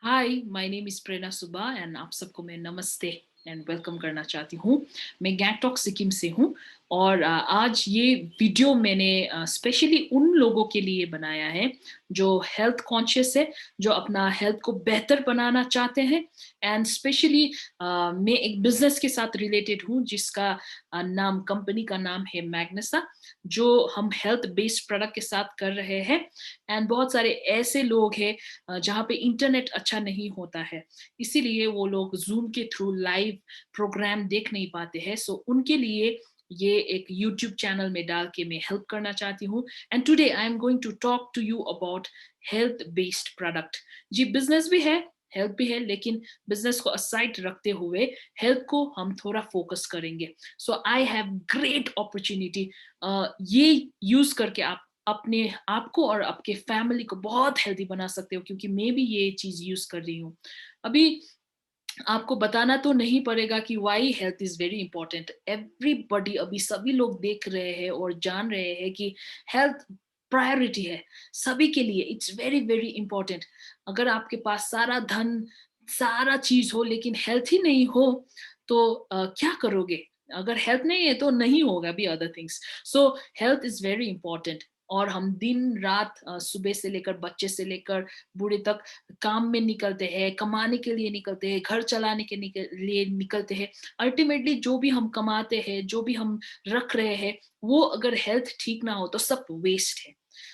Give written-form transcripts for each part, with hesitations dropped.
Hi, my name is Prerna Subba and आप सबको मैं नमस्ते एंड वेलकम करना चाहती हूँ। मैं गैंगटॉक सिक्किम से हूँ और आज ये वीडियो मैंने स्पेशली उन लोगों के लिए बनाया है जो हेल्थ कॉन्शियस है, जो अपना हेल्थ को बेहतर बनाना चाहते हैं एंड स्पेशली मैं एक बिज़नेस के साथ रिलेटेड हूँ जिसका नाम कंपनी का नाम है मैग्नेसा, जो हम हेल्थ बेस्ड प्रोडक्ट के साथ कर रहे हैं एंड बहुत सारे ऐसे लोग हैं जहाँ पे इंटरनेट अच्छा नहीं होता है, इसीलिए वो लोग ज़ूम के थ्रू लाइव प्रोग्राम देख नहीं पाते हैं। सो उनके लिए ये एक यूट्यूब चैनल में डाल के मैं हेल्प करना चाहती हूँ and today I am going to talk to you about health based product. जी, बिजनेस भी है, हेल्थ भी है, लेकिन बिजनेस को असाइड रखते हुए हेल्थ को हम थोड़ा फोकस करेंगे। सो आई हैव ग्रेट अपॉर्चुनिटी ये यूज करके आप अपने आप को और आपके फैमिली को बहुत हेल्दी बना सकते हो, क्योंकि मैं भी ये चीज यूज कर रही हूँ अभी। आपको बताना तो नहीं पड़ेगा कि why health is very important. Everybody, अभी सभी लोग देख रहे हैं और जान रहे हैं कि हेल्थ प्रायोरिटी है सभी के लिए। It's very very important. अगर आपके पास सारा धन, सारा चीज हो, लेकिन हेल्थ ही नहीं हो तो क्या करोगे? अगर हेल्थ नहीं है तो नहीं होगा भी other things. So health is very important. और हम दिन रात सुबह से लेकर बच्चे से लेकर बूढ़े तक काम में निकलते हैं, कमाने के लिए निकलते हैं, घर चलाने के लिए निकलते हैं। अल्टीमेटली जो भी हम कमाते हैं, जो भी हम रख रहे हैं, वो अगर हेल्थ ठीक ना हो तो सब वेस्ट है।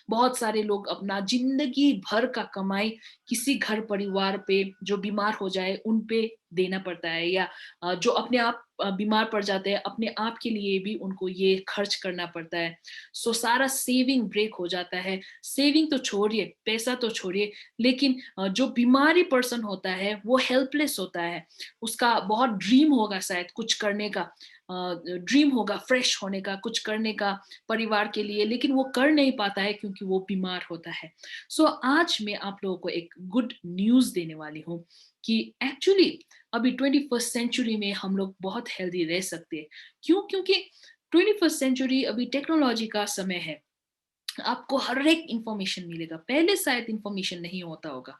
बहुत सारे लोग अपना जिंदगी भर का कमाई किसी घर परिवार पे जो बीमार हो जाए उन पे देना पड़ता है, या जो अपने आप बीमार पड़ जाते हैं अपने आप के लिए भी उनको ये खर्च करना पड़ता है। सो सारा सेविंग ब्रेक हो जाता है। सेविंग तो छोड़िए, पैसा तो छोड़िए, लेकिन जो बीमारी पर्सन होता है वो हेल्पलेस होता है। उसका बहुत ड्रीम होगा शायद कुछ करने का, ड्रीम होगा फ्रेश होने का, कुछ करने का परिवार के लिए, लेकिन वो कर नहीं पाता है क्योंकि वो बीमार होता है। सो आज मैं आप लोगों को एक गुड न्यूज देने वाली हूँ कि एक्चुअली अभी 21st सेंचुरी में हम लोग बहुत हेल्दी रह सकते हैं। क्यों? क्योंकि 21st सेंचुरी अभी टेक्नोलॉजी का समय है। आपको हर एक इंफॉर्मेशन मिलेगा, पहले शायद इंफॉर्मेशन नहीं होता होगा।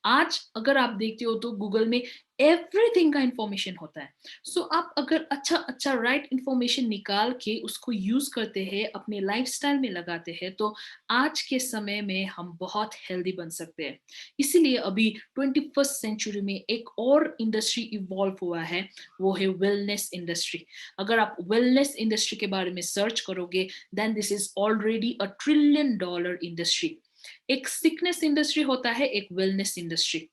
आज अगर आप देखते हो तो गूगल में एवरीथिंग का इंफॉर्मेशन होता है। सो आप अगर अच्छा अच्छा राइट इंफॉर्मेशन निकाल के उसको यूज करते हैं, अपने लाइफस्टाइल में लगाते हैं, तो आज के समय में हम बहुत हेल्दी बन सकते हैं। इसीलिए अभी 21st सेंचुरी में एक और इंडस्ट्री इवॉल्व हुआ है, वो है वेलनेस इंडस्ट्री। अगर आप वेलनेस इंडस्ट्री के बारे में सर्च करोगे, then this is already $1 trillion industry. एक सिकनेस इंडस्ट्री होता है, एक wellness industry.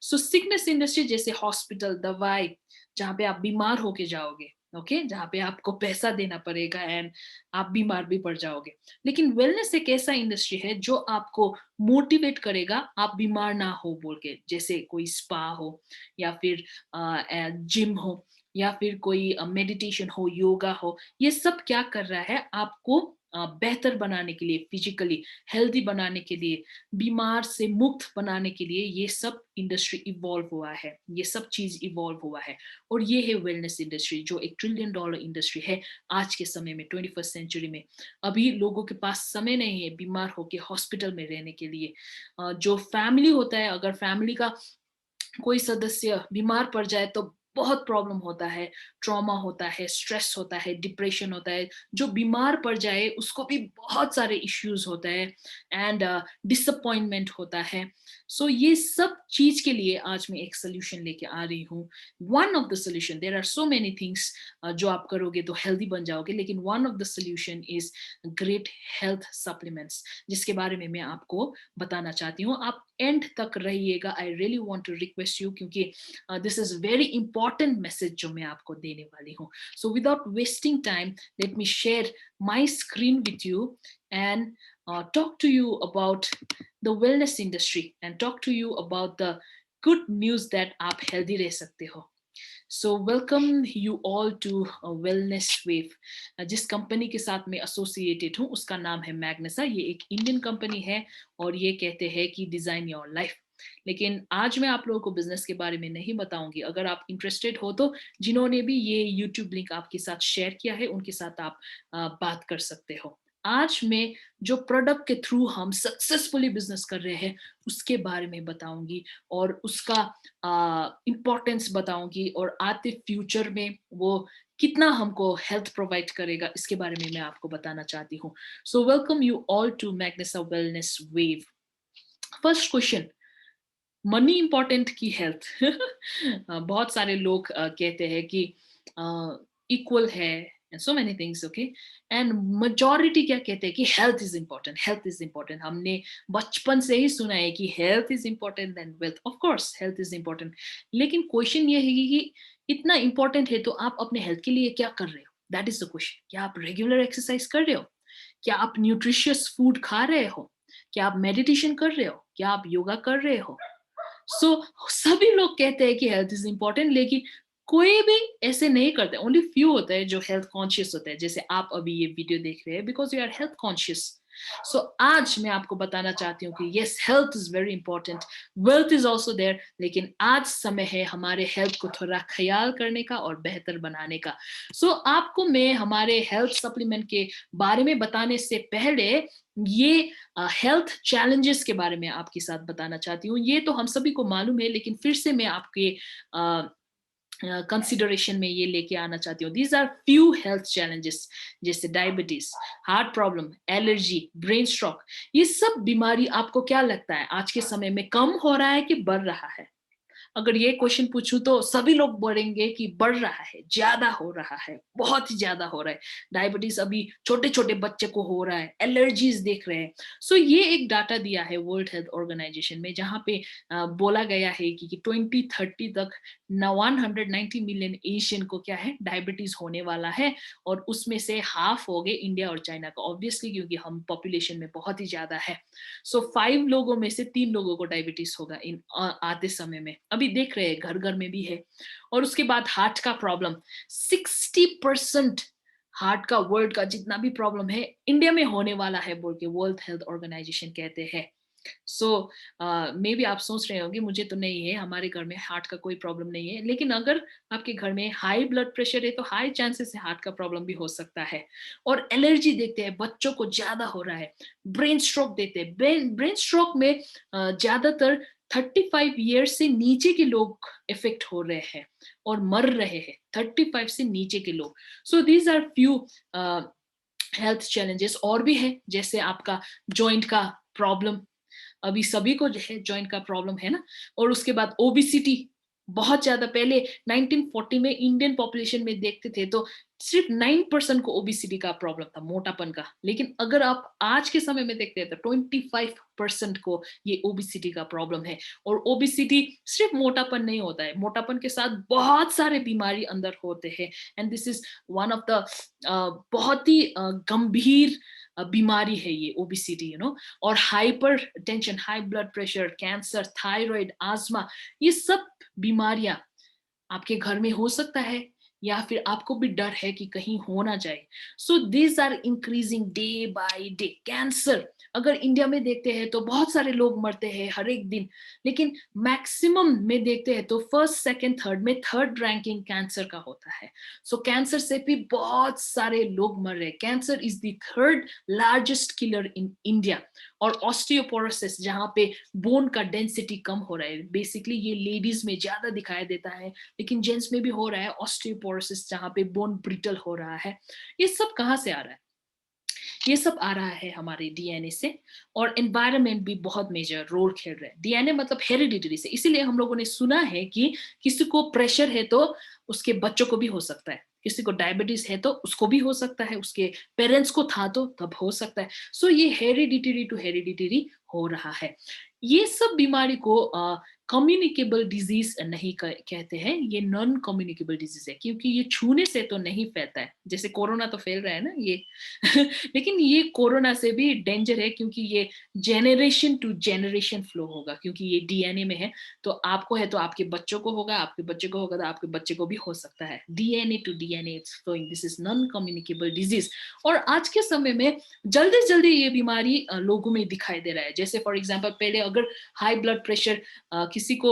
So sickness industry जैसे हॉस्पिटल, दवाई, जहाँ पे आप बीमार होके जाओगे, ओके, जहाँ पे आपको पैसा देना पड़ेगा एंड आप बीमार भी पड़ जाओगे। लेकिन वेलनेस एक ऐसा इंडस्ट्री है जो आपको मोटिवेट करेगा आप बीमार ना हो बोल के, जैसे कोई स्पा हो, या फिर जिम हो, या फिर कोई मेडिटेशन हो, योगा हो। ये सब क्या कर रहा है? आपको बेहतर बनाने के लिए, फिजिकली हेल्दी बनाने के लिए, बीमार से मुक्त बनाने के लिए ये सब इंडस्ट्री इवॉल्व हुआ है, ये सब चीज इवॉल्व हुआ है। और ये है वेलनेस इंडस्ट्री, जो $1 ट्रिलियन इंडस्ट्री है आज के समय में, 21st सेंचुरी में। अभी लोगों के पास समय नहीं है बीमार होके हॉस्पिटल में रहने के लिए। जो फैमिली होता है, अगर फैमिली का कोई सदस्य बीमार पड़ जाए तो बहुत प्रॉब्लम होता है, ट्रॉमा होता है, स्ट्रेस होता है, डिप्रेशन होता है। जो बीमार पड़ जाए उसको भी बहुत सारे इश्यूज होता है एंड डिसअपॉइंटमेंट होता है। सो ये सब चीज के लिए आज मैं एक सोल्यूशन लेके आ रही हूँ। One of the solution, there are so many things जो आप करोगे तो हेल्दी बन जाओगे, लेकिन one of the solution is great health supplements, जिसके बारे में मैं आपको बताना चाहती हूँ। आप एंड तक रहिएगा, I really want to request you, क्योंकि this is very important message जो मैं आपको देने वाली हूँ। So without wasting time, let me share my screen with you and talk to you about the wellness industry and talk to you about the good news that आप healthy रह सकते हो। So welcome you all to wellness wave. जिस company के साथ मैं associated हूँ उसका नाम है मैग्नेसा। ये एक इंडियन कंपनी है और ये कहते हैं कि डिजाइन योर लाइफ। लेकिन आज मैं आप लोगों को बिजनेस के बारे में नहीं बताऊंगी। अगर आप इंटरेस्टेड हो तो जिन्होंने भी ये यूट्यूब लिंक आपके साथ शेयर किया है उनके साथ आप बात कर सकते हो। आज मैं जो प्रोडक्ट के थ्रू हम सक्सेसफुली बिजनेस कर रहे हैं उसके बारे में बताऊंगी और उसका इम्पोर्टेंस बताऊंगी और आते फ्यूचर में वो कितना हमको हेल्थ प्रोवाइड करेगा इसके बारे में मैं आपको बताना चाहती हूँ. So welcome you all to Magnesa wellness wave. First question, money important की हेल्थ? बहुत सारे लोग कहते हैं कि इक्वल है and so many things, okay, and majority क्या कहते हैं कि health is important, health is important. हमने बचपन से ही सुना है कि health is important than wealth. Of course health is important, लेकिन क्वेश्चन ये है कि इतना important है तो आप अपने हेल्थ के लिए क्या कर रहे हो? That is the question. क्या आप रेगुलर एक्सरसाइज कर रहे हो? क्या आप न्यूट्रिशियस फूड खा रहे हो? क्या आप मेडिटेशन कर रहे हो? क्या आप योगा कर रहे हो? सो सभी लोग कहते हैं कि हेल्थ इज इंपॉर्टेंट, लेकिन कोई भी ऐसे नहीं करते. ओनली फ्यू होते हैं जो हेल्थ कॉन्शियस होते हैं, जैसे आप अभी ये वीडियो देख रहे हैं because you are health conscious. So आज मैं आपको बताना चाहती हूँ कि yes, health is very important, wealth is also there, लेकिन आज समय है हमारे हेल्थ को थोड़ा ख्याल करने का और बेहतर बनाने का. सो आपको मैं हमारे हेल्थ सप्लीमेंट के बारे में बताने से पहले ये हेल्थ चैलेंजेस के बारे में आपके साथ बताना चाहती हूँ. ये तो हम सभी को मालूम है, लेकिन फिर से मैं आपके कंसिडरेशन में ये लेके आना चाहती हूँ. These are few health challenges, जैसे diabetes, heart problem, allergy, brain stroke. ये सब बीमारी आपको क्या लगता है आज के समय में कम हो रहा है कि बढ़ रहा है? अगर ये क्वेश्चन पूछूं तो सभी लोग बोलेंगे कि बढ़ रहा है, ज्यादा हो रहा है, बहुत ही ज्यादा हो रहा है. डायबिटीज अभी छोटे छोटे बच्चे को हो रहा है, एलर्जीज देख रहे हैं. सो ये एक डाटा दिया है वर्ल्ड हेल्थ ऑर्गेनाइजेशन में, जहां पे बोला गया है कि 2030 तक 190 मिलियन एशियन को क्या है, डायबिटीज होने वाला है. और उसमें से हाफ हो गए इंडिया और चाइना का, ऑब्वियसली क्योंकि हम पॉपुलेशन में बहुत ही ज्यादा है. सो 5 लोगों में से 3 लोगों को डायबिटीज होगा इन आते समय में. अभी देख रहे हैं घर घर में भी है. और उसके बाद हार्ट का प्रॉब्लम, 60% हार्ट का वर्ल्ड का जितना भी प्रॉब्लम है इंडिया में होने वाला है बोल के वर्ल्ड हेल्थ ऑर्गेनाइजेशन कहते हैं. सो मे बी आप सोच रहे होंगे मुझे तो नहीं है, हमारे घर में हार्ट का कोई प्रॉब्लम नहीं है, लेकिन अगर आपके घर में हाई ब्लड प्रेशर है तो हाई चांसेस है हार्ट का प्रॉब्लम भी हो सकता है. और एलर्जी देखते हैं बच्चों को ज्यादा हो रहा है. ब्रेन स्ट्रोक देते हैं, ब्रेन स्ट्रोक में ज्यादातर 35 ईयर्स से नीचे के लोग इफेक्ट हो रहे हैं और मर रहे हैं, 35 से नीचे के लोग. So these are few health challenges. और भी है, जैसे आपका जॉइंट का प्रॉब्लम, अभी सभी को जो है जॉइंट का प्रॉब्लम है ना. और उसके बाद ओबिसिटी, बहुत ज्यादा. पहले 1940 में इंडियन पॉपुलेशन में देखते थे तो सिर्फ 9% को ओबिसिटी का प्रॉब्लम था, मोटापन का. लेकिन अगर आप आज के समय में देखते हैं तो 25% को ये ओबिसिटी का प्रॉब्लम है. और ओबिसिटी सिर्फ मोटापन नहीं होता है, मोटापन के साथ बहुत सारे बीमारी अंदर होते हैं. And this is one of the बहुत ही गंभीर बीमारी है ये ओबिसिटी, यू नो. और hyper tension, high blood pressure, cancer, thyroid, आजमा, ये सब बीमारियां आपके घर में हो सकता है या फिर आपको भी डर है कि कहीं हो ना जाए. So these are increasing day by day. Cancer अगर इंडिया में देखते हैं तो बहुत सारे लोग मरते हैं हर एक दिन, लेकिन मैक्सिमम में देखते हैं तो फर्स्ट सेकंड थर्ड में थर्ड रैंकिंग कैंसर का होता है. सो कैंसर से भी बहुत सारे लोग मर रहे हैं. Cancer is the third largest killer in India. और ऑस्टियोपोरोसिस, जहाँ पे बोन का डेंसिटी कम हो रहा है, बेसिकली ये लेडीज में ज्यादा दिखाई देता है, लेकिन जेंट्स में भी हो रहा है ऑस्टियोपोरोसिस, जहाँ पे बोन ब्रिटल हो रहा है. ये सब कहाँ से आ रहा है? ये सब आ रहा है हमारे डीएनए से. और एनवायरनमेंट भी बहुत मेजर रोल खेल रहा है. डीएनए मतलब हेरिडिटरी से, इसीलिए हम लोगों ने सुना है कि किसी को प्रेशर है तो उसके बच्चों को भी हो सकता है, किसी को डायबिटीज है तो उसको भी हो सकता है, उसके पेरेंट्स को था तो तब हो सकता है. सो ये हेरिडिटरी टू हेरिडिटरी हो रहा है. ये सब बीमारी को कम्युनिकेबल डिजीज नहीं कहते हैं, ये नॉन कम्युनिकेबल डिजीज है, क्योंकि ये छूने से तो नहीं फैलता है. जैसे कोरोना तो फैल रहा है ना ये लेकिन ये कोरोना से भी डेंजर है, क्योंकि ये जेनरेशन टू जेनरेशन फ्लो होगा, क्योंकि ये डीएनए में है. तो आपको है तो आपके बच्चों को होगा, आपके बच्चे को होगा तो आपके बच्चे को भी हो सकता है. DNA to DNA it's flowing. This is non communicable disease. और आज के समय में जल्दी जल्दी ये बीमारी लोगों में दिखाई दे रहा है. जैसे फॉर एग्जाम्पल, पहले अगर हाई ब्लड प्रेशर किसी को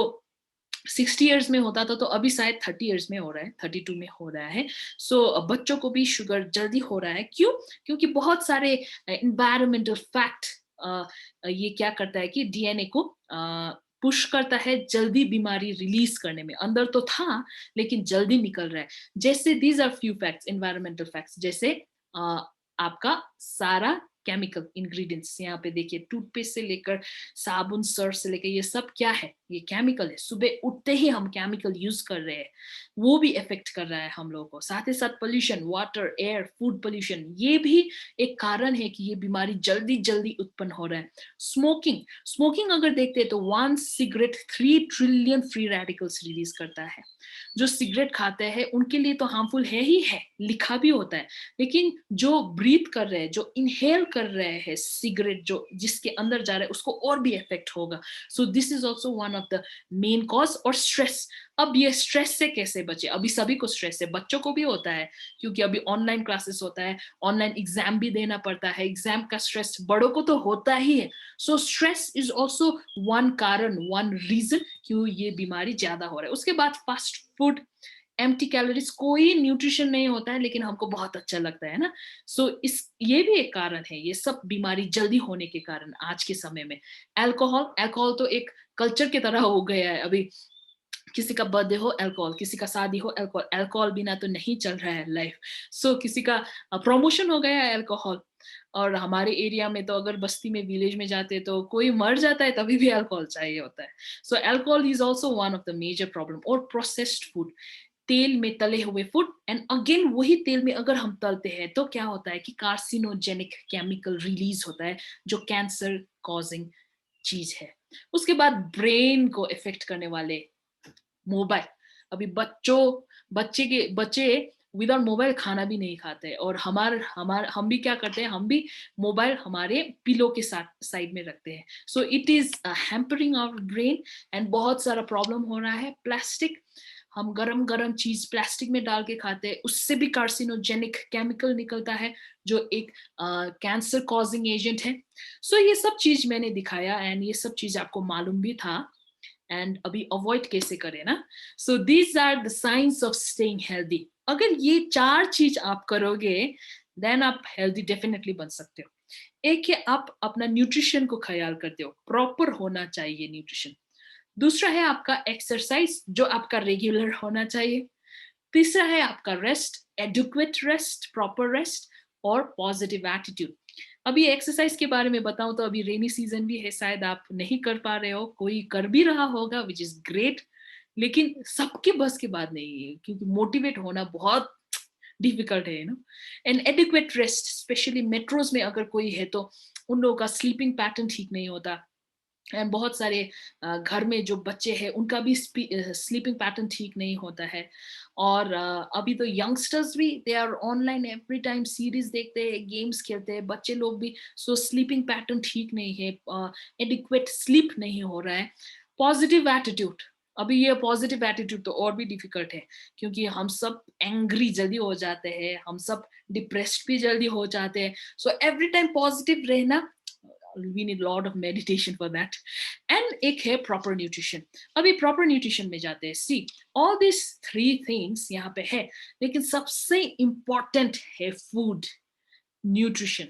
60 इयर्स में होता था तो अभी शायद 30 इयर्स में हो रहा है, 32 में हो रहा है। सो बच्चों को भी शुगर जल्दी हो रहा है। क्यों? क्योंकि बहुत सारे एनवायरमेंटल फैक्ट ये क्या करता है कि डीएनए को पुश करता है जल्दी बीमारी रिलीज करने में। अंदर तो था लेकिन जल्दी निकल रहा है। जैसे these are few facts, environmental facts, जैसे आपका सारा केमिकल इंग्रेडिएंट्स, यहाँ पे देखिए टूथपेस्ट से लेकर साबुन, सर्फ से लेकर ये सब क्या है? ये केमिकल है। सुबह उठते ही हम केमिकल यूज कर रहे हैं, वो भी इफेक्ट कर रहा है हम लोगों को। साथ ही साथ pollution, water, air, food pollution, ये भी एक कारण है कि ये बीमारी जल्दी जल्दी उत्पन्न हो रहा है। स्मोकिंग, स्मोकिंग अगर देखते हैं तो 1 cigarette 3 trillion free radicals release करता है। जो सिगरेट खाते हैं उनके लिए तो हार्मफुल है ही है, लिखा भी होता है, लेकिन जो ब्रीथ कर रहे हैं, जो इनहेल कर रहे हैं सिगरेट, जो जिसके अंदर जा रहा है, उसको और भी इफेक्ट होगा। सो this is also one of the main cause. और स्ट्रेस, अब ये स्ट्रेस से कैसे बचे? अभी सभी को स्ट्रेस है, बच्चों को भी होता है क्योंकि अभी ऑनलाइन क्लासेस होता है, ऑनलाइन एग्जाम भी देना पड़ता है, एग्जाम का स्ट्रेस बड़ों को तो होता ही है। So stress is also one कारण, वन रीजन क्यों ये बीमारी ज्यादा हो रहा है। उसके बाद फास्ट फूड, एम्प्टी कैलोरीज, कोई न्यूट्रिशन नहीं होता है लेकिन हमको बहुत अच्छा लगता है ना। सो इस ये भी एक कारण है, ये सब बीमारी जल्दी होने के कारण आज के समय में। अल्कोहल, अल्कोहल तो एक कल्चर की तरह हो गया है अभी। किसी का बर्थडे हो अल्कोहल, किसी का शादी हो अल्कोहल, अल्कोहल बिना तो नहीं चल रहा है लाइफ। सो किसी का प्रमोशन हो गया है अल्कोहल। और हमारे एरिया में तो अगर बस्ती में, विलेज में जाते हैं तो कोई मर जाता है तभी भी अल्कोहल चाहिए होता है। So alcohol is also one of the major problem. और प्रोसेस्ड फूड, तेल में तले हुए फूड, एंड अगेन वही तेल में अगर हम तलते हैं तो क्या होता है कि कार्सिनोजेनिक केमिकल रिलीज होता है जो कैंसर कॉजिंग चीज है। उसके बाद ब्रेन को इफेक्ट करने वाले मोबाइल, अभी बच्चे विदाउट मोबाइल खाना भी नहीं खाते हैं। और हम भी क्या करते हैं, हम भी मोबाइल हमारे पिलो के साथ साइड में रखते हैं। So it is hampering our brain and बहुत सारा प्रॉब्लम हो रहा है। प्लास्टिक, हम गरम गरम चीज प्लास्टिक में डाल के खाते हैं, उससे भी कार्सिनोजेनिक केमिकल निकलता है जो एक कैंसर कॉजिंग एजेंट है। सो ये सब चीज मैंने दिखाया एंड ये सब चीज आपको मालूम भी था। एंड अभी अवॉइड कैसे करें ना। So these are the science of staying healthy. अगर ये 4 चीज आप करोगे देन आप हेल्दी डेफिनेटली बन सकते हो। एक है आप अपना न्यूट्रिशन को ख्याल करते हो, प्रॉपर होना चाहिए न्यूट्रिशन। दूसरा है आपका एक्सरसाइज जो आपका रेगुलर होना चाहिए। तीसरा है आपका rest, adequate rest, proper rest, और पॉजिटिव एटीट्यूड। अभी एक्सरसाइज के बारे में बताऊं तो अभी रेनी सीजन भी है, शायद आप नहीं कर पा रहे हो, कोई कर भी रहा होगा विच इज ग्रेट, लेकिन सबके बस की बात नहीं है क्योंकि मोटिवेट होना बहुत डिफिकल्ट है ना। And adequate rest, specially metros में अगर कोई है तो उन लोगों का स्लीपिंग पैटर्न ठीक नहीं होता। एंड बहुत सारे घर में जो बच्चे हैं उनका भी स्लीपिंग पैटर्न ठीक नहीं होता है। और अभी तो यंगस्टर्स भी they are online every time, series देखते हैं, गेम्स खेलते हैं, बच्चे लोग भी। सो स्लीपिंग पैटर्न ठीक नहीं है, एडिक्वेट स्लीप नहीं हो रहा है। पॉजिटिव एटीट्यूड, अभी ये पॉजिटिव एटीट्यूड तो और भी डिफिकल्ट है क्योंकि हम सब एंग्री जल्दी हो जाते हैं, हम सब डिप्रेस्ड भी जल्दी हो जाते हैं। सो एवरी टाइम पॉजिटिव रहना, we need a lot of meditation for that. And एक है proper nutrition। अभी proper nutrition में जाते हैं। See, all these 3 things यहाँ पे है, लेकिन सबसे important है food, nutrition।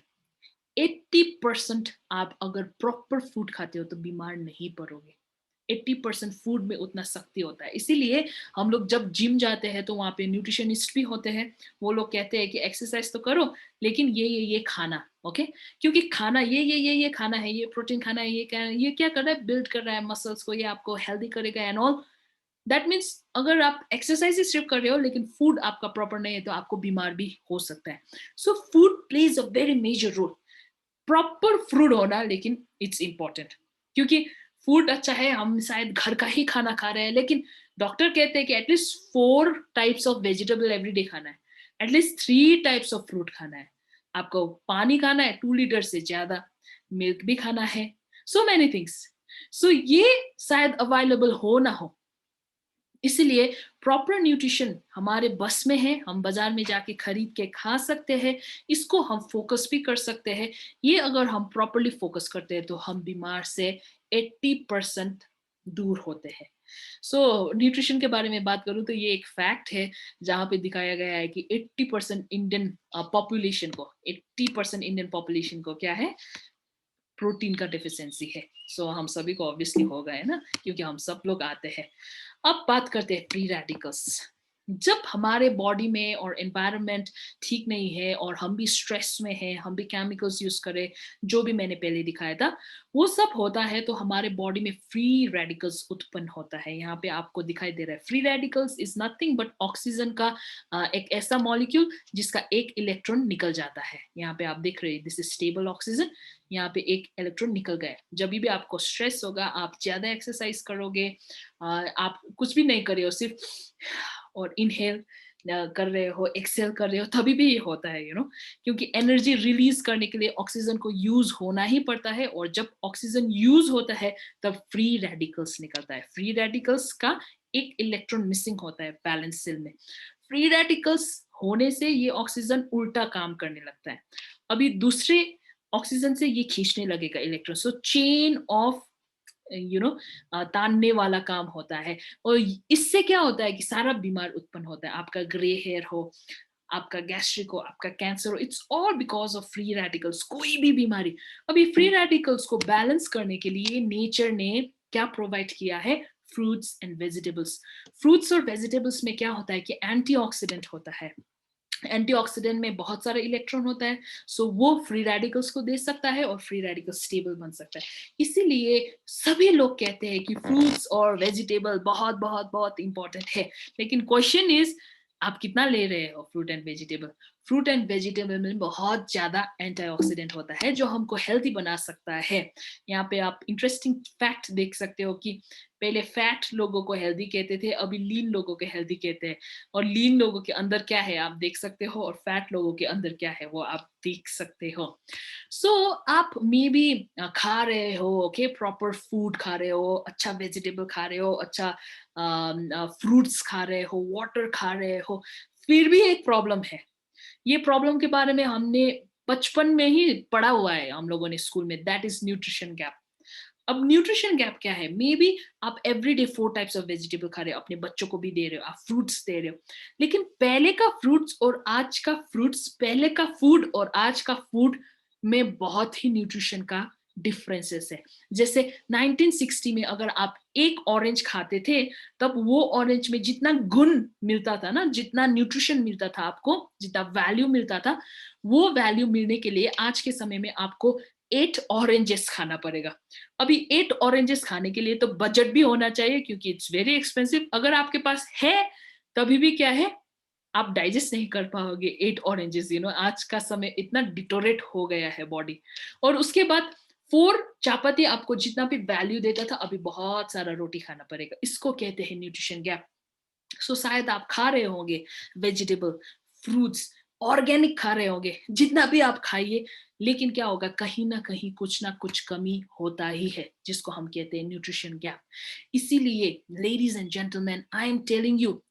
80% आप अगर proper food खाते हो तो बीमार नहीं पड़ोगे। 80% फूड में उतना शक्ति होता है, इसीलिए हम लोग जब जिम जाते हैं तो वहाँ पे न्यूट्रिशनिस्ट भी होते हैं। वो लोग कहते हैं कि एक्सरसाइज तो करो लेकिन ये खाना, ओके, क्योंकि खाना ये खाना है, ये प्रोटीन खाना है, ये क्या कर रहा है, बिल्ड कर रहा है मसल्स को, ये आपको हेल्दी करेगा एंड ऑल। दैट मीन्स अगर आप एक्सरसाइज सिर्फ कर रहे हो लेकिन फूड आपका प्रॉपर नहीं है तो आपको बीमार भी हो सकता है। So food plays a very major role. Proper food होना लेकिन इट्स इंपॉर्टेंट, क्योंकि फूड अच्छा है, हम शायद घर का ही खाना खा रहे हैं, लेकिन डॉक्टर कहते हैं कि at least 4 types of vegetable everyday खाना है, एटलीस्ट 3 टाइप्स ऑफ फ्रूट खाना है, आपको पानी खाना है 2 लीटर से ज्यादा, मिल्क भी खाना है, सो मैनी थिंग्स। सो ये शायद अवेलेबल हो ना हो, इसलिए प्रॉपर न्यूट्रिशन हमारे बस में है, हम बाजार में जाके खरीद के खा सकते हैं, इसको हम फोकस भी कर सकते हैं। ये अगर हम प्रॉपरली फोकस करते हैं तो हम बीमार से 80% दूर होते हैं। सो न्यूट्रिशन के बारे में बात करूँ तो ये एक फैक्ट है जहाँ पे दिखाया गया है कि 80% इंडियन पॉपुलेशन को 80% इंडियन पॉपुलेशन को क्या है, प्रोटीन का डेफिशिएंसी है। सो हम सभी को ऑब्वियसली होगा, है ना, क्योंकि हम सब लोग आते हैं। अब बात करते हैं फ्री रेडिकल्स। जब हमारे बॉडी में और एनवायरनमेंट ठीक नहीं है और हम भी स्ट्रेस में हैं, हम भी केमिकल्स यूज करें, जो भी मैंने पहले दिखाया था, वो सब होता है तो हमारे बॉडी में फ्री रेडिकल्स उत्पन्न होता है। यहाँ पे आपको दिखाई दे रहा है, free radicals is nothing but oxygen का एक ऐसा मॉलिक्यूल जिसका एक इलेक्ट्रॉन निकल जाता है। यहाँ पे आप देख रहे हैं, दिस इज स्टेबल ऑक्सीजन, यहाँ पे एक इलेक्ट्रॉन निकल गया। जब भी आपको स्ट्रेस होगा, आप ज्यादा एक्सरसाइज करोगे, आप कुछ भी नहीं कर रहे हो, सिर्फ और इनहेल कर रहे हो, एक्सेल कर रहे हो, तभी भी ये होता है, क्योंकि एनर्जी रिलीज करने के लिए ऑक्सीजन को यूज होना ही पड़ता है, और जब ऑक्सीजन यूज होता है तब फ्री रेडिकल्स निकलता है। फ्री रेडिकल्स का एक इलेक्ट्रॉन मिसिंग होता है बैलेंस सेल में। फ्री रेडिकल्स होने से ये ऑक्सीजन उल्टा काम करने लगता है, अभी दूसरे ऑक्सीजन से ये खींचने लगेगा इलेक्ट्रॉन। सो चेन ऑफ तानने वाला काम होता है, और इससे क्या होता है कि सारा बीमार उत्पन्न होता है। आपका ग्रे हेयर हो, आपका गैस्ट्रिक हो, आपका कैंसर हो, it's all because of free radicals. कोई भी बीमारी, अभी फ्री रेडिकल्स को बैलेंस करने के लिए नेचर ने क्या प्रोवाइड किया है, फ्रूट्स एंड वेजिटेबल्स। फ्रूट्स और वेजिटेबल्स में क्या होता है कि एंटीऑक्सीडेंट होता है। एंटीऑक्सीडेंट में बहुत सारा इलेक्ट्रॉन होता है, सो वो फ्री रेडिकल्स को दे सकता है और फ्री रेडिकल स्टेबल बन सकता है। इसीलिए सभी लोग कहते हैं कि फ्रूट्स और वेजिटेबल बहुत बहुत बहुत इंपॉर्टेंट है, लेकिन क्वेश्चन इज आप कितना ले रहे हो fruit and vegetable. Fruit and vegetable में बहुत ज्यादा एंटीऑक्सीडेंट होता है जो हमको हेल्दी बना सकता है। यहाँ पे आप इंटरेस्टिंग फैक्ट देख सकते हो कि पहले फैट लोगों को हेल्दी कहते थे, अभी लीन लोगों को हेल्दी कहते हैं। और लीन लोगों के अंदर क्या है आप देख सकते हो, और फैट लोगों के अंदर क्या है वो आप देख सकते हो। सो आप मे बी खा रहे हो, ओके, प्रॉपर फूड खा रहे हो, अच्छा वेजिटेबल खा रहे हो, अच्छा फ्रूट्स खा रहे हो, वाटर खा रहे हो, फिर भी एक प्रॉब्लम है। ये प्रॉब्लम के बारे में हमने बचपन में ही पढ़ा हुआ है हम लोगों ने स्कूल में, दैट इज न्यूट्रिशन गैप। अब न्यूट्रिशन गैप क्या है, मे बी आप एवरीडे 4 टाइप्स ऑफ वेजिटेबल खा रहे हो, अपने बच्चों को भी दे रहे हो, आप फ्रूट्स दे रहे हो, लेकिन पहले का फ्रूट्स और आज का फ्रूट्स, पहले का फूड और आज का फूड में बहुत ही न्यूट्रिशन का डिफरेंसेस है। जैसे 1960 में अगर आप एक ऑरेंज खाते थे, तब वो ऑरेंज में जितना गुण मिलता था ना, जितना न्यूट्रिशन मिलता था आपको, जितना वैल्यू मिलता था, वो वैल्यू मिलने के लिए आज के समय में आपको 8 ऑरेंजेस खाना पड़ेगा। अभी 8 ऑरेंजेस खाने के लिए तो बजट भी होना चाहिए, क्योंकि इट्स वेरी एक्सपेंसिव। अगर आपके पास है तभी भी क्या है, आप डाइजेस्ट नहीं कर पाओगे 8 ऑरेंजेस। आज का समय इतना डिटोरेट हो गया है बॉडी। और उसके बाद 4 चापाती आपको जितना भी वैल्यू देता था, अभी बहुत सारा रोटी खाना पड़ेगा। इसको कहते हैं न्यूट्रिशन गैप। सो शायद आप खा रहे होंगे वेजिटेबल, फ्रूट्स, ऑर्गेनिक खा रहे होंगे, जितना भी आप खाइए, लेकिन क्या होगा, कहीं ना कुछ कमी होता ही है, जिसको हम कहते हैं न्यूट्रिशन गैप। इसीलिए ladies and gentleman, I am telling you,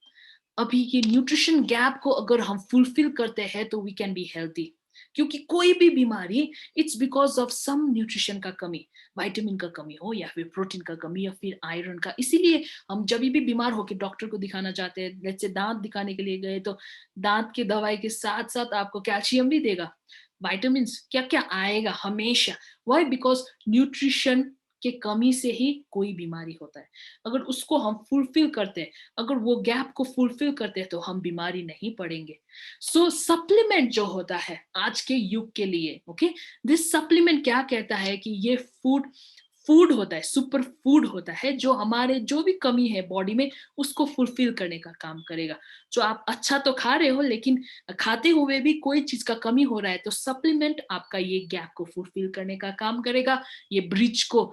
अभी ये न्यूट्रिशन गैप को अगर हम फुलफिल करते हैं तो वी कैन बी हेल्थी। क्योंकि कोई भी बीमारी, it's because of some nutrition का कमी, विटामिन का कमी हो, या फिर प्रोटीन का कमी, या फिर आयरन का। इसीलिए हम जब भी बीमार होकर डॉक्टर को दिखाना चाहते हैं, जैसे दांत दिखाने के लिए गए, तो दांत के दवाई के साथ साथ आपको कैल्शियम भी देगा, विटामिन, क्या क्या आएगा हमेशा। वाई? बिकॉज न्यूट्रिशन के कमी से ही कोई बीमारी होता है। अगर उसको हम फुलफिल करते हैं, अगर वो गैप को फुलफिल करते हैं, तो हम बीमारी नहीं पड़ेंगे। सो सप्लीमेंट जो होता है आज के युग के लिए, ओके, दिस सप्लीमेंट क्या कहता है कि ये फूड फूड होता है, सुपर फूड होता है, जो हमारे जो भी कमी है बॉडी में उसको फुलफिल करने का काम करेगा। जो आप अच्छा तो खा रहे हो, लेकिन खाते हुए भी कोई चीज का कमी हो रहा है, तो सप्लीमेंट आपका ये गैप को फुलफिल करने का काम करेगा, ये ब्रिज को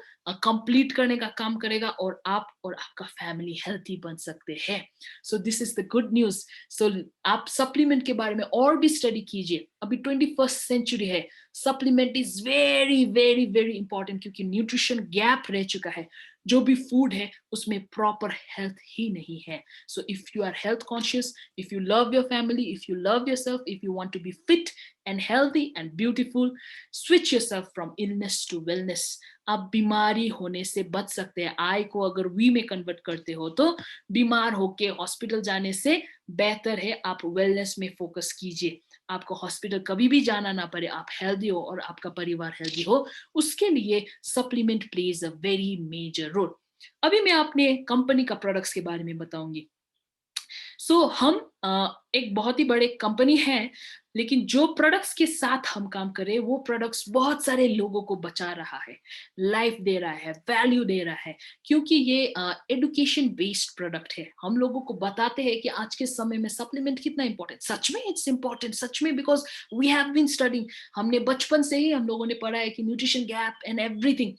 कंप्लीट करने का काम करेगा, और आप और आपका फैमिली हेल्थी बन सकते हैं। So this is the good news. So आप सप्लीमेंट के बारे में और भी स्टडी कीजिए। अभी 21st सेंचुरी है, supplement is very very very important, क्योंकि न्यूट्रिशन गैप रह चुका है। जो भी फूड है उसमें प्रॉपर हेल्थ ही नहीं है. So if you are health conscious, if you love your family, if you love yourself, if you want to be fit and healthy and beautiful, switch yourself from illness to wellness. आप बीमारी होने से बच सकते हैं. आई को अगर we में कन्वर्ट करते हो तो बीमार होके हॉस्पिटल जाने से बेहतर है आप वेलनेस में फोकस कीजिए. आपको हॉस्पिटल कभी भी जाना ना पड़े, आप हेल्दी हो और आपका परिवार हेल्दी हो, उसके लिए supplement plays a very major role. अभी मैं अपने कंपनी का प्रोडक्ट्स के बारे में बताऊंगी. सो हम एक बहुत ही बड़े कंपनी है, लेकिन जो प्रोडक्ट्स के साथ हम काम करें वो प्रोडक्ट्स बहुत सारे लोगों को बचा रहा है, लाइफ दे रहा है, वैल्यू दे रहा है, क्योंकि ये एडुकेशन बेस्ड प्रोडक्ट है. हम लोगों को बताते हैं कि आज के समय में सप्लीमेंट कितना इंपॉर्टेंट. सच में इट्स इंपॉर्टेंट, सच में, because we have been studying. हमने बचपन से ही हम लोगों ने पढ़ा है कि न्यूट्रिशन गैप एंड एवरीथिंग.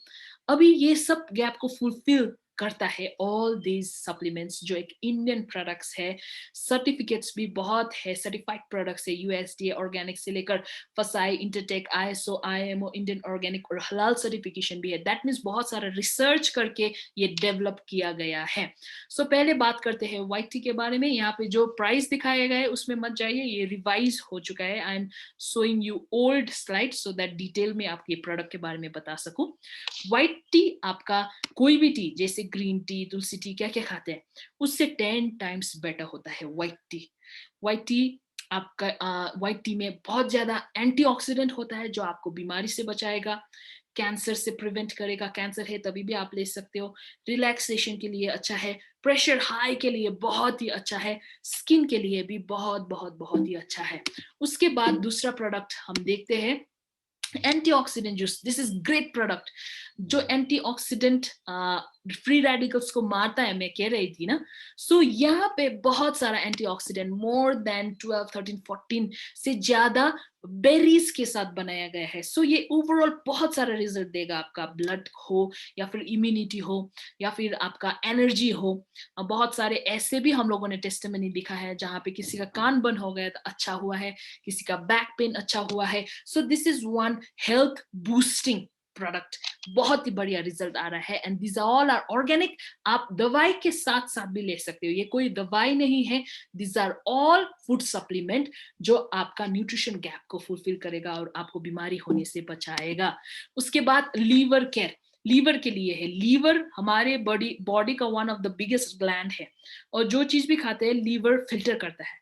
अभी ये सब गैप को फुलफिल करता है ऑल दीज सप्लीमेंट्स, जो एक इंडियन प्रोडक्ट्स है. सर्टिफिकेट्स भी बहुत है, सर्टिफाइड प्रोडक्ट्स है, यूएसडीए ऑर्गेनिक से लेकर फसाई, इंटरटेक, आईएसओ, आईएमओ, इंडियन ऑर्गेनिक और हलाल सर्टिफिकेशन भी है. दैट मीन्स बहुत सारा रिसर्च करके ये डेवलप किया गया है. सो पहले बात करते हैं व्हाइट टी के बारे में. यहाँ पे जो प्राइस दिखाया गया है उसमें मत जाइए, ये रिवाइज हो चुका है. I am showing you old slide so that detail में आप ये प्रोडक्ट के बारे में बता सकूं. व्हाइट टी आपका कोई भी टी, जैसे ग्रीन टी, तुलसी टी, क्या क्या खाते हैं, उससे 10 टाइम्स बेटर होता है व्हाइट टी. व्हाइट टी आपका व्हाइट टी में बहुत ज्यादा एंटीऑक्सीडेंट होता है जो आपको बीमारी से बचाएगा, कैंसर से प्रिवेंट करेगा. कैंसर है तभी भी आप ले सकते हो. रिलैक्सेशन के लिए अच्छा है, प्रेशर हाई के लिए बहुत ही अच्छा है, स्किन के लिए भी बहुत बहुत बहुत ही अच्छा है. उसके बाद दूसरा प्रोडक्ट हम देखते हैं, antioxidant juice. This is great product जो एंटीऑक्सीडेंट फ्री रेडिकल्स को मारता है, मैं कह रही थी ना. सो यहाँ पे बहुत सारा एंटीऑक्सीडेंट, मोर देन 12, 13, 14 से ज्यादा बेरीज के साथ बनाया गया है. सो ये ओवरऑल बहुत सारा रिजल्ट देगा. आपका ब्लड हो या फिर इम्यूनिटी हो या फिर आपका एनर्जी हो. बहुत सारे ऐसे भी हम लोगों ने टेस्टिमनी दिखा है जहाँ पे किसी का कान बंद हो गया तो अच्छा हुआ है, किसी का बैक पेन अच्छा हुआ है. So this is one health boosting product. बहुत ही बढ़िया रिजल्ट आ रहा है and this all are organic. आप दवाई के साथ साथ भी ले सकते हो, ये कोई दवाई नहीं है. This are all food supplement जो आपका न्यूट्रिशन गैप को फुलफिल करेगा और आपको बीमारी होने से बचाएगा. उसके बाद लीवर केयर. लीवर के लिए है. लीवर हमारे बॉडी का one of the biggest gland है और जो चीज भी खाते हैं लीवर फिल्टर करता है.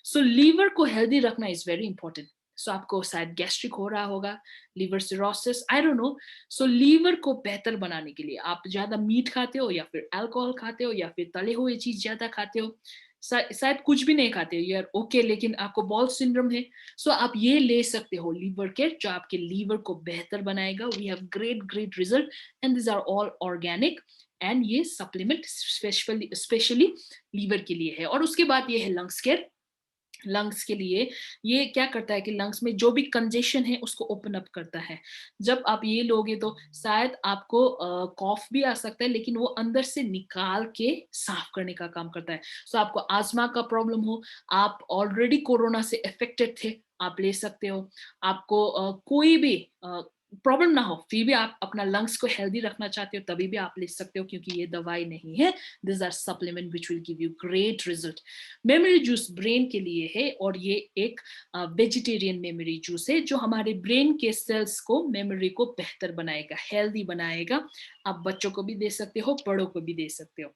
सो लीवर को हेल्दी रखना इज वेरी इंपॉर्टेंट. सो आपको शायद गैस्ट्रिक हो रहा होगा, liver cirrhosis, I don't know. So liver को बेहतर बनाने के लिए आप ज्यादा मीट खाते हो या फिर अल्कोहल खाते हो या फिर तले हुए चीज ज्यादा खाते हो, शायद कुछ भी नहीं खाते हो यार, ओके, लेकिन आपको बॉल सिंड्रोम है. सो आप ये ले सकते हो लीवर केयर जो आपके लीवर को बेहतर बनाएगा. We have great great result and this are all organic and ये सप्लीमेंट स्पेशली लीवर के लिए है. और उसके बाद ये है लंग्स केयर. लंग्स के लिए ये क्या करता है कि लंग्स में जो भी कंजेशन है उसको ओपन अप करता है. जब आप ये लोगे तो शायद आपको कॉफ भी आ सकता है, लेकिन वो अंदर से निकाल के साफ करने का काम करता है. सो आपको आजमा का प्रॉब्लम हो, आप ऑलरेडी कोरोना से अफेक्टेड थे, आप ले सकते हो. आपको कोई भी प्रॉब्लम ना हो फिर भी आप अपना लंग्स को हेल्दी रखना चाहते हो तभी भी आप ले सकते हो, क्योंकि ये दवाई नहीं है. This are supplement which will give you great result. Memory juice brain के लिए है और ये एक वेजिटेरियन मेमोरी जूस है जो हमारे ब्रेन के सेल्स को, मेमोरी को बेहतर बनाएगा, हेल्दी बनाएगा. आप बच्चों को भी दे सकते हो, बड़ों को भी दे सकते हो.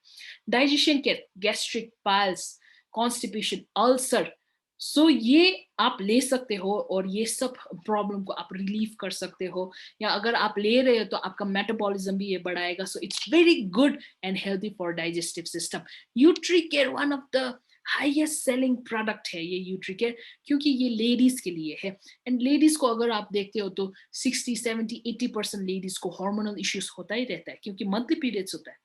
Digestion care, gastric, piles, constipation, ulcer. So ये आप ले सकते हो और ये सब प्रॉब्लम को आप रिलीव कर सकते हो. या अगर आप ले रहे हो तो आपका मेटाबॉलिज्म भी ये बढ़ाएगा. So it's very good and healthy for digestive system. Utricare one of the highest selling product है ये यूट्रीकेयर, क्योंकि ये लेडीज के लिए है. एंड लेडीज को अगर आप देखते हो तो 60, 70, 80% लेडीज को हार्मोनल इश्यूज होता ही रहता है, क्योंकि मंथली पीरियड्स होता है.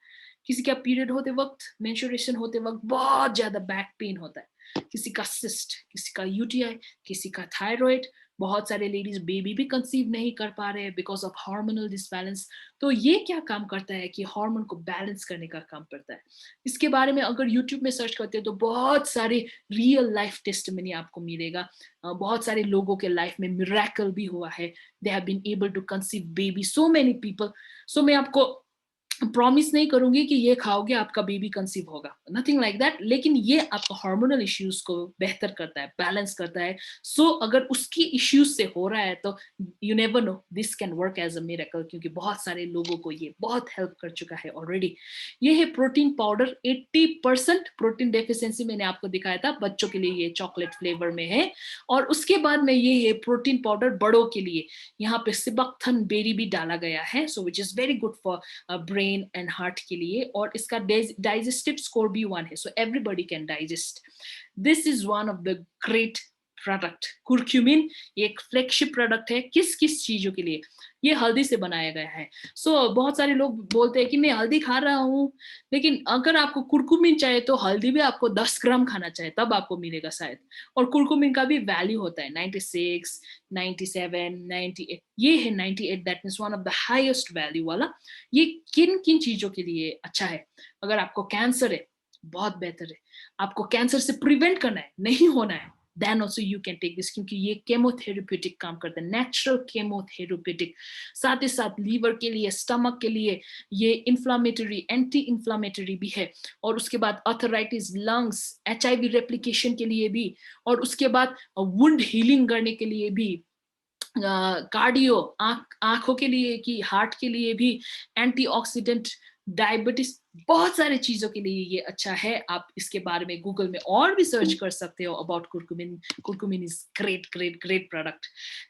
किसी का पीरियड होते वक्त, मेंस्ट्रुएशन होते वक्त बहुत ज्यादा बैक पेन होता है, किसी का सिस्ट, किसी का यूटीआई, किसी का थायराइड. बहुत सारे लेडीज बेबी भी कंसीव नहीं कर पा रहे हैं बिकॉज ऑफ हार्मोनल डिसबैलेंस. तो ये क्या काम करता है कि हार्मोन को बैलेंस करने का काम करता है. इसके बारे में अगर यूट्यूब में सर्च करते हो तो बहुत सारे रियल लाइफ टेस्टिमनी आपको मिलेगा. बहुत सारे लोगों के लाइफ में मिरेकल भी हुआ है. They have been able to conceive baby, so many people. So मैं आपको प्रॉमिस नहीं करूंगी कि ये खाओगे आपका बेबी कंसीव होगा, नथिंग लाइक दैट, लेकिन ये आपका हार्मोनल इश्यूज को बेहतर करता है, बैलेंस करता है। सो अगर उसकी इश्यूज से हो रहा है तो you never know, this can work as a miracle, क्योंकि बहुत सारे लोगों को ये बहुत हेल्प कर चुका है ऑलरेडी। ये है प्रोटीन पाउडर, 80% प्रोटीन डेफिशिएंसी मैंने आपको दिखाया था, बच्चों के लिए ये चॉकलेट फ्लेवर में है। और उसके बाद में ये है प्रोटीन पाउडर बड़ों के लिए, यहाँ पे सिबकथन बेरी भी डाला गया है, so which is very good for brain and heart के लिए। और इसका डाइजेस्टिव स्कोर भी 1 है, so everybody can digest. This is one of the great product. Curcumin ये एक फ्लैगशिप प्रोडक्ट है, किस किस चीजों के लिए? ये हल्दी से बनाया गया है। सो बहुत सारे लोग बोलते हैं कि मैं हल्दी खा रहा हूँ, लेकिन अगर आपको कुरकुमिन चाहिए तो हल्दी भी आपको 10 ग्राम खाना चाहिए, तब आपको मिलेगा शायद। और कुरकुमिन का भी वैल्यू होता है 96, 97, 98, ये है 98, that means one of the highest value वाला। ये किन किन चीजों के लिए अच्छा है? अगर आपको कैंसर है, बहुत बेहतर है। आपको कैंसर से प्रिवेंट करना है, नहीं होना है, then also you can take this, क्योंकि ये केमोथेरेप्यूटिक काम करता है, नेचुरल केमोथेरेप्यूटिक। साथ ही साथ लीवर के लिए, स्टमक के लिए ये इंफ्लामेटरी, एंटी इंफ्लामेटरी भी है। और उसके बाद अर्थराइटिस, लंग्स, HIV रेप्लिकेशन के लिए भी, और उसके बाद वुंड हीलिंग करने के लिए भी, कार्डियो, आंखों के लिए कि हार्ट के लिए भी, एंटीऑक्सीडेंट, डायबिटीज, बहुत सारे चीजों के लिए ये अच्छा है। आप इसके बारे में गूगल में और भी सर्च कर सकते हो about curcumin. Curcumin is great great great product.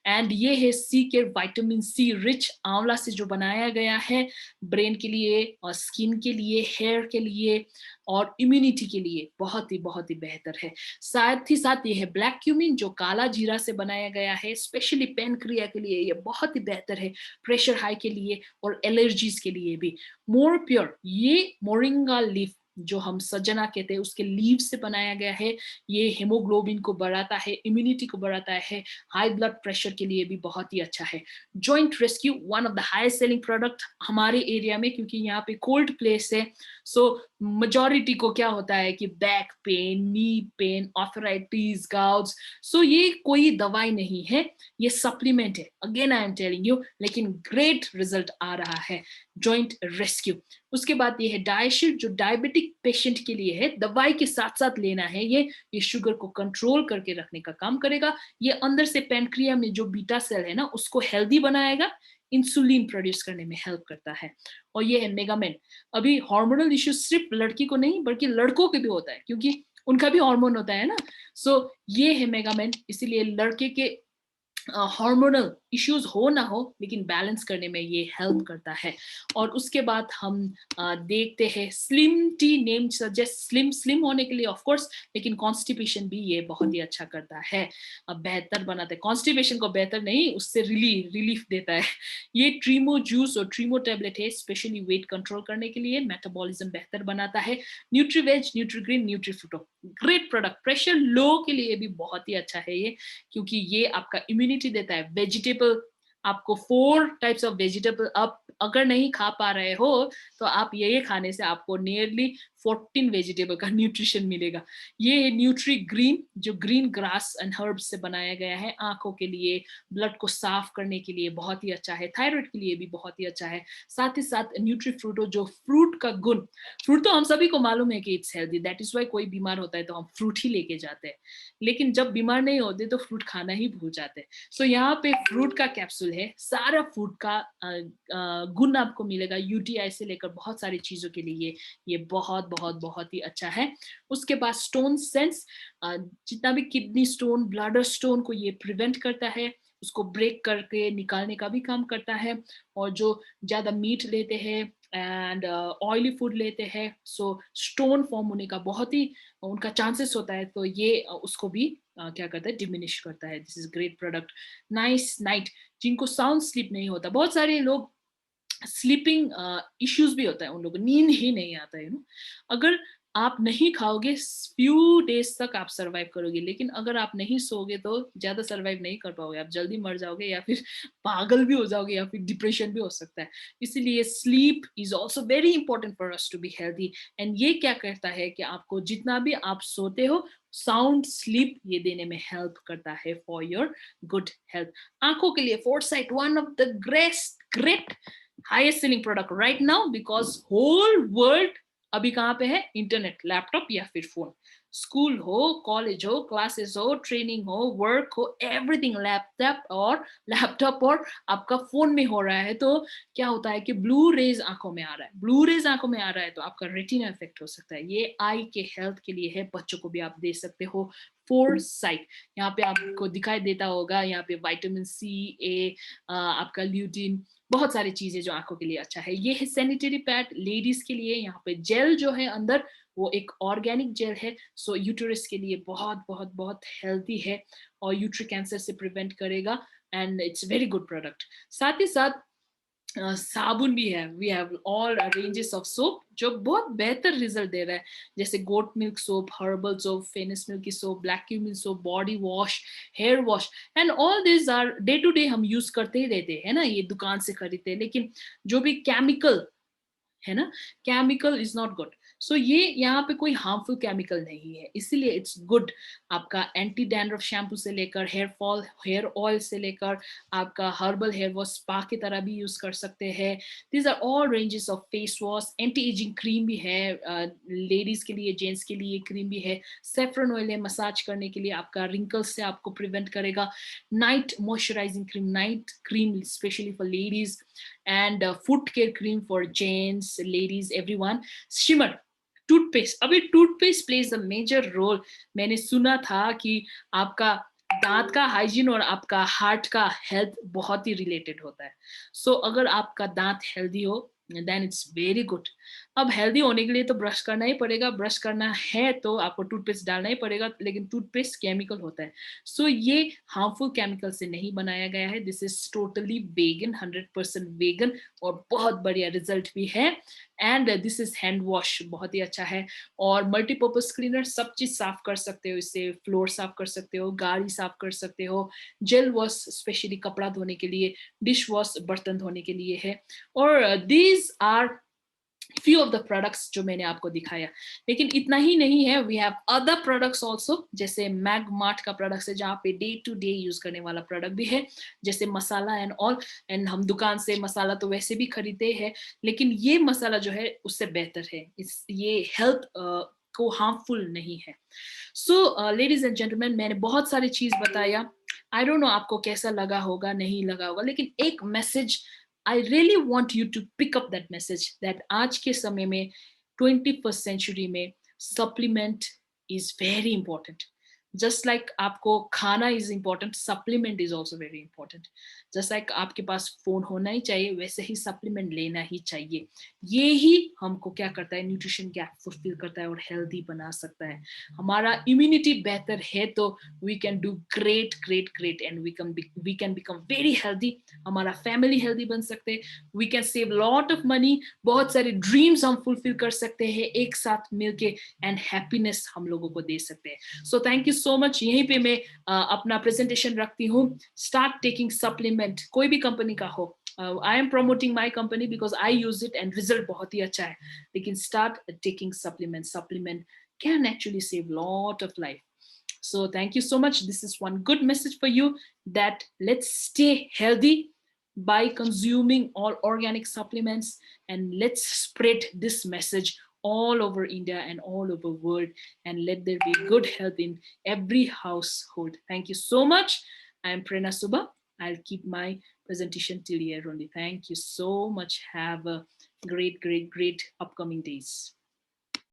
And ये है सी केयर विटामिन सी रिच, आंवला से जो बनाया गया है, ब्रेन के लिए और स्किन के लिए, हेयर के लिए और इम्यूनिटी के लिए बहुत ही बेहतर है। साथ ही साथ ये है ब्लैक क्यूमिन, जो काला जीरा से बनाया गया है, स्पेशली पेनक्रिया के लिए ये बहुत ही बेहतर है, प्रेशर हाई के लिए और एलर्जीज के लिए भी। मोर प्योर, ये मोरिंगा लीफ जो हम सजना कहते हैं, उसके लीव से बनाया गया है। ये हेमोग्लोबिन को बढ़ाता है, इम्यूनिटी को बढ़ाता है, हाई ब्लड प्रेशर के लिए भी बहुत ही अच्छा है। Joint rescue, one of the highest selling product हमारे एरिया में, क्योंकि यहाँ पे कोल्ड प्लेस है। सो मेजॉरिटी को क्या होता है कि back pain, knee pain, arthritis, gouts, so ये कोई दवाई नहीं है, ये सप्लीमेंट है, again I am telling you, लेकिन ग्रेट रिजल्ट आ रहा है। Joint rescue. उसके बाद ये है डायशिल्ड, जो डायबिटिक पेशेंट के लिए है, दवाई के साथ साथ लेना है ये शुगर को कंट्रोल करके रखने का काम करेगा। ये अंदर से पेनक्रिया में जो बीटा सेल है ना, उसको हेल्दी बनाएगा, इंसुलिन प्रोड्यूस करने में हेल्प करता है। और ये है मेगामेन। अभी हार्मोनल इश्यू सिर्फ लड़की को नहीं बल्कि लड़कों के भी होता है, क्योंकि उनका भी हार्मोन होता है ना। सो ये है मेगामेन, इसीलिए लड़के के हार्मोनल इश्यूज हो ना हो, लेकिन बैलेंस करने में ये हेल्प करता है। और उसके बाद हम देखते हैं slim tea, name suggest slim, slim होने के लिए ऑफ कोर्स, लेकिन कॉन्स्टिपेशन भी ये बहुत ही अच्छा करता है, बेहतर बनाता है। कॉन्स्टिपेशन को बेहतर नहीं, उससे रिलीफ देता है। ये ट्रीमो जूस और ट्रीमो टेबलेट है, स्पेशली वेट कंट्रोल करने के लिए, मेटाबॉलिज्म बेहतर बनाता है। न्यूट्रीवेज, न्यूट्रीग्रीन, न्यूट्रीफ्रूटो, ग्रेट प्रोडक्ट। प्रेशर लो के लिए भी बहुत ही अच्छा है ये, क्योंकि ये आपका इम्यूनिटी देता है। वेजिटेबल, आपको 4 टाइप्स ऑफ वेजिटेबल आप अगर नहीं खा पा रहे हो, तो आप ये खाने से आपको नियरली 14 वेजिटेबल का न्यूट्रिशन मिलेगा। ये है न्यूट्री ग्रीन, जो ग्रीन ग्रास एंड हर्ब्स से बनाया गया है, आंखों के लिए, ब्लड को साफ करने के लिए बहुत ही अच्छा है, थायराइड के लिए भी बहुत ही अच्छा है। साथ ही साथ न्यूट्री फ्रूटो, जो फ्रूट का गुण, फ्रूट तो हम सभी को मालूम है कि it's healthy, that is why कोई बीमार होता है तो हम फ्रूट ही लेके जाते हैं, लेकिन जब बीमार नहीं होते तो फ्रूट खाना ही भूल जाते हैं। सो यहाँ पे फ्रूट का कैप्सूल है, सारा फ्रूट का गुण आपको मिलेगा, यूटीआई से लेकर बहुत सारी चीजों के लिए ये बहुत ही अच्छा है। उसके बाद स्टोन सेंस, जितना भी किडनी स्टोन, ब्लडर स्टोन को ये प्रिवेंट करता है, उसको ब्रेक करके निकालने का भी काम करता है। और जो ज्यादा मीट लेते हैं एंड ऑयली फूड लेते हैं, सो स्टोन फॉर्म होने का बहुत ही उनका चांसेस होता है, तो ये उसको भी क्या करता है, डिमिनिश करता है। This is great product. Nice night, जिनको साउंड स्लीप नहीं होता, बहुत सारे लोग स्लीपिंग इश्यूज भी होता है, उन लोगों को नींद ही नहीं आता है, अगर आप नहीं खाओगे फ्यू डेज तक आप सरवाइव करोगे, लेकिन अगर आप नहीं सोओगे तो ज्यादा सरवाइव नहीं कर पाओगे, आप जल्दी मर जाओगे या फिर पागल भी हो जाओगे या फिर डिप्रेशन भी हो सकता है। इसीलिए sleep is also very important for us to be healthy. And ये क्या करता है कि आपको जितना भी आप सोते हो, साउंड स्लीप ये देने में हेल्प करता है फॉर योर गुड हेल्थ। आंखों के लिए foresight, one of the great highest selling product right now, because whole world अभी कहाँ पे है? इंटरनेट, लैपटॉप या फिर फोन। स्कूल हो, कॉलेज हो, क्लासेस हो, ट्रेनिंग हो, वर्क हो, एवरीथिंग लैपटॉप और आपका फोन में हो रहा है। तो क्या होता है कि ब्लू रेज आंखों में आ रहा है, ब्लू रेज आंखों में आ रहा है तो आपका रेटिना इफेक्ट हो सकता है। ये आई के हेल्थ के लिए है, बच्चों को भी आप दे सकते हो। फोर साइट, यहाँ पे आपको दिखाई देता होगा, यहाँ पे विटामिन सी, ए, आपका ल्यूटिन, बहुत सारी चीजें जो आंखों के लिए अच्छा है। ये है सैनिटरी पैड लेडीज के लिए। यहाँ पे जेल जो है अंदर वो एक ऑर्गेनिक जेल है, सो यूटरस के लिए बहुत बहुत बहुत हेल्थी है और यूट्री कैंसर से प्रिवेंट करेगा, and it's very good product. साथ ही साथ साबुन भी है। We have all ranges of soap जो बहुत बेहतर रिजल्ट दे रहा है, जैसे goat milk soap, herbal soap, फेनस milky soap, black cumin soap, body wash, hair wash, and all this are day to day हम यूज करते ही रहते हैं ना, ये दुकान से खरीदते हैं। लेकिन जो भी केमिकल है ना, केमिकल इज नॉट गुड। सो ये यहाँ पे कोई हार्मफुल केमिकल नहीं है, इसीलिए इट्स गुड। आपका एंटी डैंड्रफ शैम्पू से लेकर हेयर फॉल हेयर ऑयल से लेकर आपका हर्बल हेयर वॉश स्पा की तरह भी यूज कर सकते हैं। These are all ranges of face wash. Anti ageing cream भी है, लेडीज के लिए, जेंट्स के लिए क्रीम भी है। सेफ्रन ऑयल है मसाज करने के लिए, आपका रिंकल्स से आपको प्रिवेंट करेगा। Night moisturising cream, night cream specially for ladies, and foot care cream for gents, ladies, everyone. Shimmer toothpaste, अभी toothpaste plays a major role. मैंने सुना था कि आपका दांत का हाइजीन और आपका हार्ट का हेल्थ बहुत ही रिलेटेड होता है। सो अगर आपका दांत हेल्दी हो देन इट्स वेरी गुड। अब हेल्दी होने के लिए तो ब्रश करना ही पड़ेगा, ब्रश करना है तो आपको टूथपेस्ट डालना ही पड़ेगा, लेकिन टूथपेस्ट केमिकल होता है। सो ये हार्मफुल केमिकल से नहीं बनाया गया है, this is totally vegan, 100% vegan, और बहुत बढ़िया रिजल्ट भी है। And this is hand wash, बहुत ही अच्छा है। और मल्टीपर्पज क्लीनर, सब चीज साफ कर सकते हो इससे, फ्लोर साफ कर सकते हो, गाड़ी साफ कर सकते हो। जेल वॉश स्पेशली कपड़ा धोने के लिए, डिश वॉश बर्तन धोने के लिए है। और these are few of the products जो मैंने आपको दिखाया। लेकिन इतना ही नहीं है, we have other products also, जैसे मैग मार्ट का प्रोडक्ट्स है जहाँ पे डे टू डे यूज करने वाला प्रोडक्ट भी है, जैसे मसाला एंड ऑल। एंड हम दुकान से मसाला तो वैसे भी खरीदते हैं, लेकिन ये मसाला जो है उससे बेहतर है, ये हेल्थ को हार्मफुल नहीं है। सो लेडीज एंड जेंटलमैन, मैंने बहुत सारी चीज बताया। आई डोंट नो आपको कैसा लगा होगा, नहीं लगा होगा, लेकिन एक message I really want you to pick up that message that आज के समय में 21st century में supplement is very important. Just like आपको खाना is important, supplement is also very important. Just like आपके पास फोन होना ही चाहिए, वैसे ही सप्लीमेंट लेना ही चाहिए। ये ही हमको क्या करता है, न्यूट्रिशन गैप फुलफिल करता है और हेल्दी बना सकता है। हमारा इम्यूनिटी बेहतर है तो we can do great great great and we can become very healthy. हमारा फैमिली हेल्दी बन सकते हैं, we can save lot of money, बहुत सारे ड्रीम्स हम फुलफिल कर सकते हैं एक साथ मिलके, एंड हैप्पीनेस हम लोगों को दे सकते हैं। So thank you so much. यहीं पे मैं अपना प्रेजेंटेशन रखती हूँ। स्टार्ट टेकिंग सप्लीमेंट, कोई भी कंपनी का हो। I am promoting my company because I use it and result बहुत ही अच्छा है। लेकिन start taking supplement can actually save a lot of life. So thank you so much. This is one good message for you, that let's stay healthy by consuming all organic supplements, and let's spread this message all over India and all over world, and let there be good health in every household. Thank you so much. I am Prerna Subha. I'll keep my presentation till here only. Thank you so much. Have a great upcoming days.